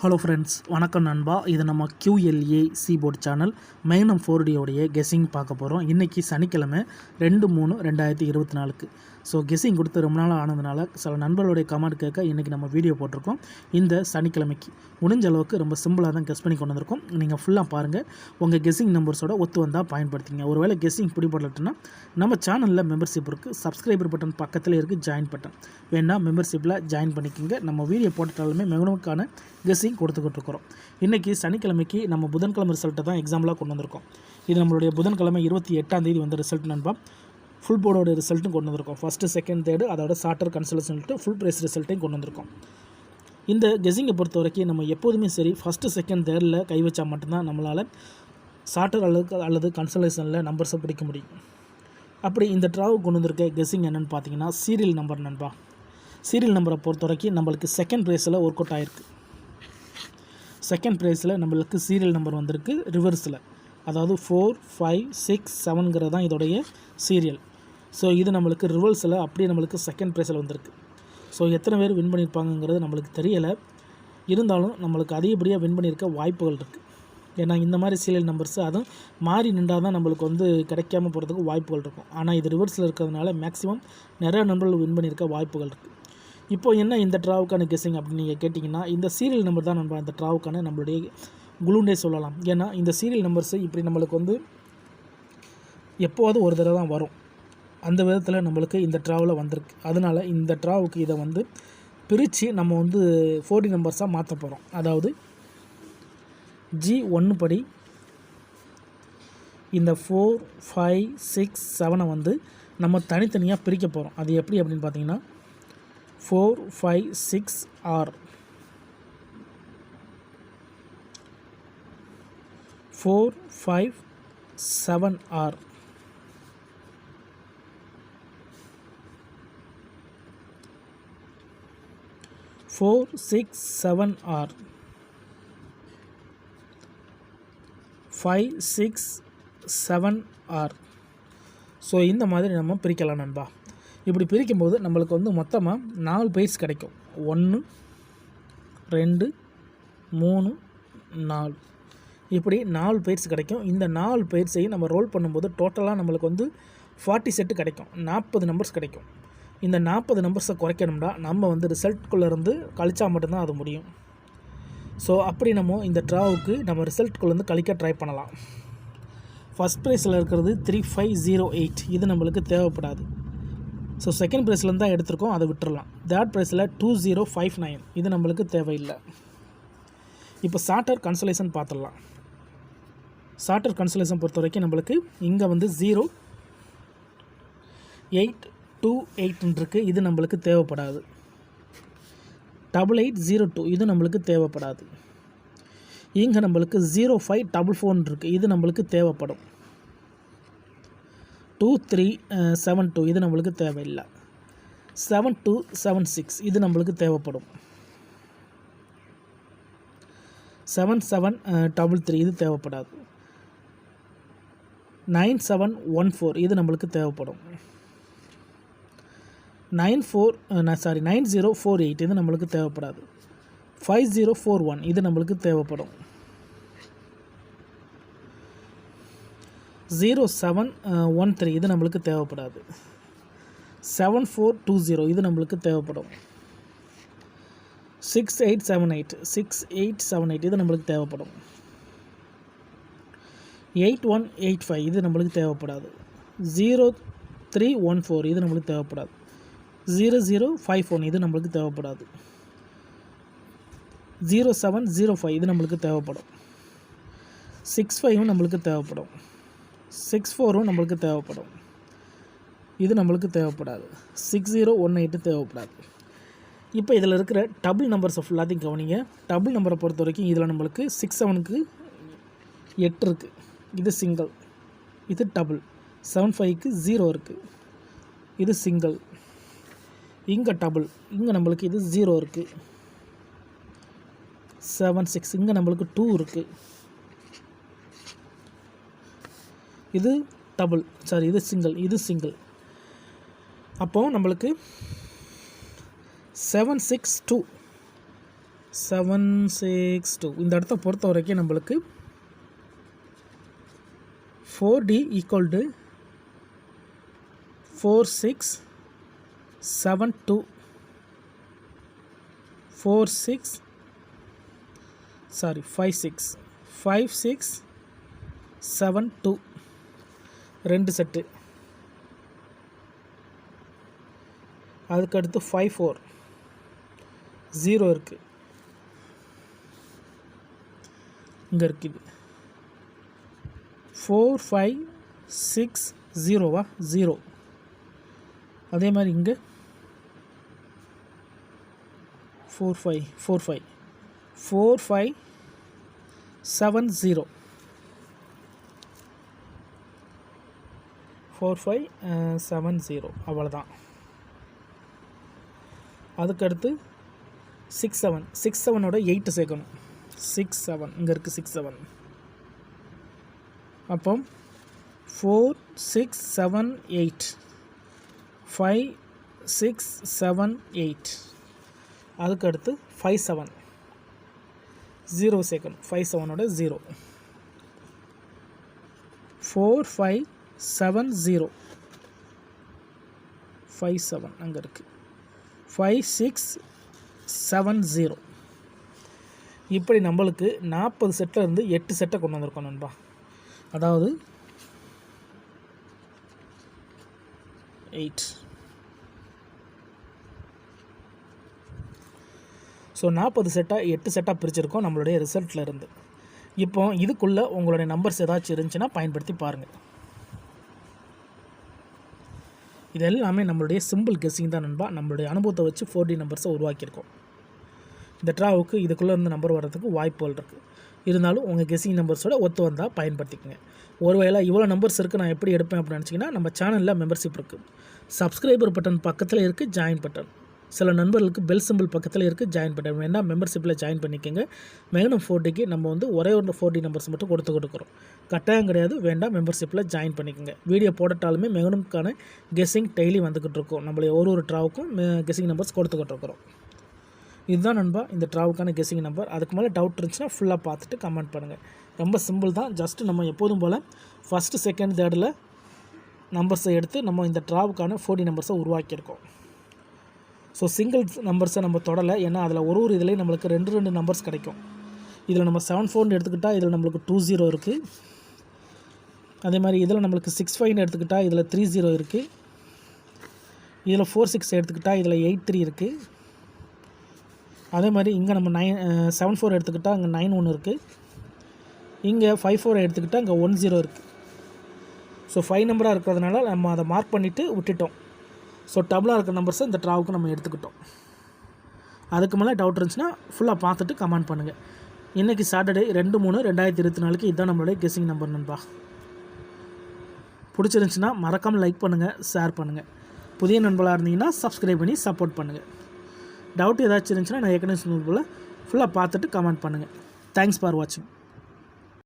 Hello friends, வணக்கம் நண்பா. இது நம்ம QLA சீபோர்ட் சேனல் மைனம் 4D உடைய கெஸ்ஸிங் பார்க்க போகிறோம். இன்றைக்கி சனிக்கிழமை 2/3/2024. ஸோ கெஸ்ஸிங் கொடுத்து ரொம்ப நாள் ஆனதுனால சில நண்பர்களுடைய கமெண்ட் கேட்க இன்றைக்கி நம்ம வீடியோ போட்டிருக்கோம். இந்த சனிக்கிழமைக்கு முடிஞ்ச அளவுக்கு ரொம்ப சிம்பிளாக தான் கெஸ் பண்ணி கொண்டு வந்திருக்கோம். நீங்கள் ஃபுல்லாக பாருங்கள். உங்கள் கெஸ்ஸிங் நம்பர்ஸோட ஒத்து வந்தால் பயன்படுத்திங்க. ஒருவேளை கெஸ்ஸிங் பிடிபடலட்டுன்னா நம்ம சேனலில் மெம்பர்ஷிப் இருக்குது. சப்ஸ்கிரைபர் பட்டன் பக்கத்தில் இருக்குது, ஜாயின் பட்டன் வேணால் மெம்பர்ஷிப்பில் ஜாயின் பண்ணிக்கோங்க. நம்ம வீடியோ போட்டாலுமே மெகனவுக்கான கெஸ்ஸிங் கொடுத்துக்கிட்டு இருக்கிறோம். இன்றைக்கி சனிக்கிழமைக்கு நம்ம புதன்கிழமை ரிசல்ட்டை தான் எக்ஸாம்பிளாக கொண்டு வந்திருக்கோம். இது நம்மளுடைய புதன்கிழமை 28ஆம் தேதி வந்த ரிசல்ட் நண்பா. ஃபுல் போர்டோட ரிசல்ட்டும் கொண்டு வந்திருக்கோம். ஃபஸ்ட்டு, செகண்ட், தேர்டு, அதோட சார்ட்டர் கன்சல்டேஷன் ஃபுல் ப்ரைஸ் ரிசல்ட்டையும் கொண்டு வந்திருக்கோம். இந்த கெஸ்ஸிங்கை பொறுத்த வரைக்கும் நம்ம எப்போதுமே சரி ஃபஸ்ட்டு, செகண்ட், தேர்டில் கை வச்சா மட்டும்தான் நம்மளால் சார்ட்டர் அல்லது கன்சல்டேஷனில் நம்பர்ஸை பிடிக்க முடியும். அப்படி இந்த ட்ராவுக்கு கொண்டு வந்திருக்க கெஸ்ஸிங் என்னென்னு பார்த்தீங்கன்னா சீரியல் நம்பர் நண்பா. சீரியல் நம்பரை பொறுத்த வரைக்கும் நம்மளுக்கு செகண்ட் ப்ரைஸில் ஒர்க் அவுட் ஆகிருக்கு. செகண்ட் ப்ரைஸில் நம்மளுக்கு சீரியல் நம்பர் வந்திருக்கு ரிவர்ஸில், அதாவது 4, 5, 6, 7ங்கிறது தான் இதோடைய சீரியல். ஸோ இது நம்மளுக்கு ரிவர்ஸில் அப்படியே நம்மளுக்கு செகண்ட் ப்ரைஸில் வந்திருக்கு. ஸோ எத்தனை பேர் வின் பண்ணியிருப்பாங்கங்கிறது நம்மளுக்கு தெரியலை. இருந்தாலும் நம்மளுக்கு அதிகப்படியாக வின் பண்ணியிருக்க வாய்ப்புகள் இருக்குது. ஏன்னா இந்த மாதிரி சீரியல் நம்பர்ஸ் அதுவும் மாறி நின்றால் தான் நம்மளுக்கு கிடைக்காம போகிறதுக்கு வாய்ப்புகள் இருக்கும். ஆனால் இது ரிவர்ஸில் இருக்கிறதுனால மேக்ஸிமம் நிறையா நம்பர்கள் வின் பண்ணியிருக்க வாய்ப்புகள் இருக்குது. இப்போ என்ன இந்த ட்ராவுக்கான கெஸ்ஸிங் அப்படின்னு நீங்கள் கேட்டிங்கன்னா, இந்த சீரியல் நம்பர் தான் நம்ம இந்த ட்ராவுக்கான நம்மளுடைய குளூண்டே சொல்லலாம். ஏன்னா இந்த சீரியல் நம்பர்ஸு இப்படி நம்மளுக்கு எப்போவாவது ஒரு தடவை தான் வரும். அந்த விதத்தில் நம்மளுக்கு இந்த ட்ராவில் வந்திருக்கு. அதனால் இந்த ட்ராவுக்கு இதை பிரித்து நம்ம 4D நம்பர்ஸாக மாற்ற போகிறோம். அதாவது G1 படி இந்த 4, 5, 6, 7 நம்ம தனித்தனியாக பிரிக்க போகிறோம். அது எப்படி அப்படின்னு பார்த்தீங்கன்னா 4, 5, 6 R, 4, 5, 7 R, 4, 6, 7 R, 5, 6, 7 R. So இந்த மாதிரி நம்ம பிரிக்கலாம் நண்பா. இப்படி பிரிக்கும்போது நம்மளுக்கு மொத்தமாக 4 பெயர்ஸ் கிடைக்கும். 1, 2, 3, 4 இப்படி 4 பெயர்ஸ் கிடைக்கும். இந்த 4 பெயர்ஸையும் நம்ம ரோல் பண்ணும்போது டோட்டலாக நம்மளுக்கு 40 செட்டு கிடைக்கும். 40 நம்பர்ஸ் கிடைக்கும். இந்த 40 நம்பர்ஸை குறைக்கணும்னா நம்ம ரிசல்ட்குள்ளேருந்து கழிச்சா மட்டும்தான் அது முடியும். ஸோ அப்படி நம்ம இந்த ட்ராவுக்கு நம்ம ரிசல்ட்குள்ளேருந்து கழிக்க ட்ரை பண்ணலாம். ஃபஸ்ட் ப்ரைஸில் இருக்கிறது 3508, இது நம்மளுக்கு தேவைப்படாது. ஸோ செகண்ட் ப்ரைஸ்லேருந்து தான் எடுத்திருக்கோம், அதை விட்டுறலாம். தேர்ட் ப்ரைஸில் 2059, இது நம்மளுக்கு தேவையில்லை. இப்போ சார்ட்டர் கன்சலேஷன் பார்த்துடலாம். சார்ட்டர் கன்சலேஷன் பொறுத்த வரைக்கும் நம்மளுக்கு இங்கே 0828 இருக்குது, இது நம்மளுக்கு தேவைப்படாது. 8802, இது நம்மளுக்கு தேவைப்படாது. இங்கே நம்மளுக்கு 0544 இருக்குது, இது நம்மளுக்கு தேவைப்படும். 2372, இது நம்மளுக்கு தேவையில்லை. 7276, இது நம்மளுக்கு தேவைப்படும். 7733, இது தேவைப்படாது. 9714, இது நம்மளுக்கு தேவைப்படும். 9048, இது நம்மளுக்கு தேவைப்படாது. 5041, இது நம்மளுக்கு தேவைப்படும். 0713, இது நம்மளுக்கு தேவைப்படாது. 7420, இது நம்மளுக்கு தேவைப்படும். 6878, இது நம்மளுக்கு தேவைப்படும். 8185, இது நம்மளுக்கு தேவைப்படாது. 0314, இது நம்மளுக்கு தேவைப்படாது. 0051, இது நம்மளுக்கு தேவைப்படாது. 0705, இது நம்மளுக்கு தேவைப்படும். 65 நம்மளுக்கு தேவைப்படும். 64 நம்மளுக்கு தேவைப்படும். இது நம்மளுக்கு தேவைப்படாது. 6018 தேவைப்படாது. இப்போ இதில் இருக்கிற டபுள் நம்பர்ஸை ஃபுல்லாத்தையும் கவனிங்க. டபுள் நம்பரை பொறுத்த வரைக்கும் இதில் நம்மளுக்கு 67க்கு 8 இருக்குது, இது சிங்கிள். இது டபுள். 75க்கு 0 இருக்குது, இது சிங்கிள். இங்கே டபுள், இங்கே நம்மளுக்கு இது 0 இருக்குது. 76, இங்கே நம்மளுக்கு 2 இருக்குது. இது டபுள், இது சிங்கிள், இது சிங்கிள். அப்போது நம்மளுக்கு 762 762. இந்த இடத்த பொறுத்த வரைக்கும் நம்மளுக்கு 4D ஈக்குவல் டு 4672 5672 2 செட்டு. அதுக்கடுத்து 54 0 இருக்குது, இங்கே இருக்குது 4560 0. அதே மாதிரி இங்கே 4570 4570 அவ்வளோதான். அதுக்கடுத்து 67 8 சேர்க்கணும். 67 இங்கே இருக்குது 67. அப்போ 4678 5678. அதுக்கடுத்து 57 0 சேர்க்கணும். 57 0 4570 57 அங்கே இருக்குது 5670. இப்படி நம்மளுக்கு 40 செட்டில் இருந்து 8 செட்டை கொண்டு வந்திருக்கோம் நண்பா. அதாவது 8. ஸோ 40 செட்டாக 8 செட்டாக பிரிச்சிருக்கோம் நம்மளுடைய ரிசல்ட்டில் இருந்து. இப்போ இதுக்குள்ளே உங்களுடைய நம்பர்ஸ் ஏதாச்சும் இருந்துச்சுன்னா பயன்படுத்தி பாருங்கள். இது எல்லாமே நம்மளுடைய சிம்பிள் கெஸ்ஸிங் தான் நண்பா. நம்மளுடைய அனுபவத்தை வச்சு 4D நம்பர்ஸை உருவாக்கியிருக்கோம். இந்த ட்ராவுக்கு இதுக்குள்ளே இருந்து நம்பர் வர்றதுக்கு வாய்ப்புகள் இருக்குது. இருந்தாலும் உங்கள் கெஸ்ஸிங் நம்பர்ஸோட ஒத்து வந்தால் பயன்படுத்திக்கங்க. ஒருவேளை இவ்வளோ நம்பர்ஸ் இருக்குது நான் எப்படி எடுப்பேன் அப்படின்னு நினச்சிங்கன்னா நம்ம சேனலில் மெம்பர்ஷிப் இருக்குது. சப்ஸ்கிரைபர் பட்டன் பக்கத்தில் இருக்குது, ஜாயின் பட்டன். சில நண்பர்களுக்கு பெல் சிம்பிள் பக்கத்தில் இருக்குது, ஜாயின் பட்டன். வேணால் மெம்பர்ஷிப்பில் ஜாயின் பண்ணிக்கோங்க. மேலும் 4Dக்கு நம்ம வந்து ஒரே ஒரு 4D நம்பர்ஸ் மட்டும் கொடுக்குறோம். கட்டாயம் கிடையாது, வேண்டாம் மெம்பர்ஷிப்பில் ஜாயின் பண்ணிக்கோங்க. வீடியோ போடட்டாலுமே மேகனுக்கான கெஸ்ஸிங் டெய்லி வந்துக்கிட்டு இருக்கோம். நம்மளை ஒரு ட்ராவுக்கும் கெஸ்ஸிங் நம்பர்ஸ் கொடுத்துக்கிட்டு இருக்கிறோம். இதுதான் நண்பா இந்த ட்ராவுக்கான கெஸ்ஸிங் நம்பர். அதுக்கு மேலே டவுட் இருந்துச்சுன்னா ஃபுல்லாக பார்த்துட்டு கமெண்ட் பண்ணுங்கள். ரொம்ப சிம்பிள் தான். ஜஸ்ட்டு நம்ம எப்போதும் போல் ஃபஸ்ட்டு செகண்ட் தேர்டில் நம்பர்ஸை எடுத்து நம்ம இந்த ட்ராவுக்கான 4D நம்பர்ஸை உருவாக்கியிருக்கோம். ஸோ சிங்கிள் நம்பர்ஸை நம்ம தொடலை. ஏன்னா அதில் ஒரு இதுலேயும் நம்மளுக்கு 2 நம்பர்ஸ் கிடைக்கும். இதில் நம்ம 74 எடுத்துக்கிட்டால் இதில் நம்மளுக்கு 20 இருக்குது. அதே மாதிரி இதில் நம்மளுக்கு 65 எடுத்துக்கிட்டால் இதில் 30 இருக்குது. இதில் 46 எடுத்துக்கிட்டால் இதில் 83 இருக்குது. அதே மாதிரி இங்கே நம்ம 74 எடுத்துக்கிட்டால் அங்கே 91 இருக்குது. இங்கே 54 எடுத்துக்கிட்டால் இங்கே 10 இருக்குது. ஸோ 5 நம்பராக இருக்கிறதுனால நம்ம அதை மார்க் பண்ணிவிட்டு விட்டுட்டோம். ஸோ டபுளாக இருக்கிற நம்பர்ஸை இந்த ட்ராவுக்கு நம்ம எடுத்துக்கிட்டோம். அதுக்கு மேலே டவுட் இருந்துச்சுன்னா ஃபுல்லாக பார்த்துட்டு கமெண்ட் பண்ணுங்கள். இன்றைக்கி சாட்டர்டே 2/3/2024 இதுதான் நம்மளுடைய கெஸ்ஸிங் நம்பர் நண்பா. பிடிச்சிருந்துச்சுன்னா மறக்காமல் லைக் பண்ணுங்கள், ஷேர் பண்ணுங்கள். புதிய நண்பர்களாக இருந்தீங்கன்னா சப்ஸ்கிரைப் பண்ணி சப்போர்ட் பண்ணுங்கள். டவுட் ஏதாச்சும் இருந்துச்சுன்னா நான் ஏற்கனவே சொன்னது போல் ஃபுல்லாக பார்த்துட்டு கமெண்ட் பண்ணுங்கள். தேங்க்ஸ் ஃபார் வாட்சிங்.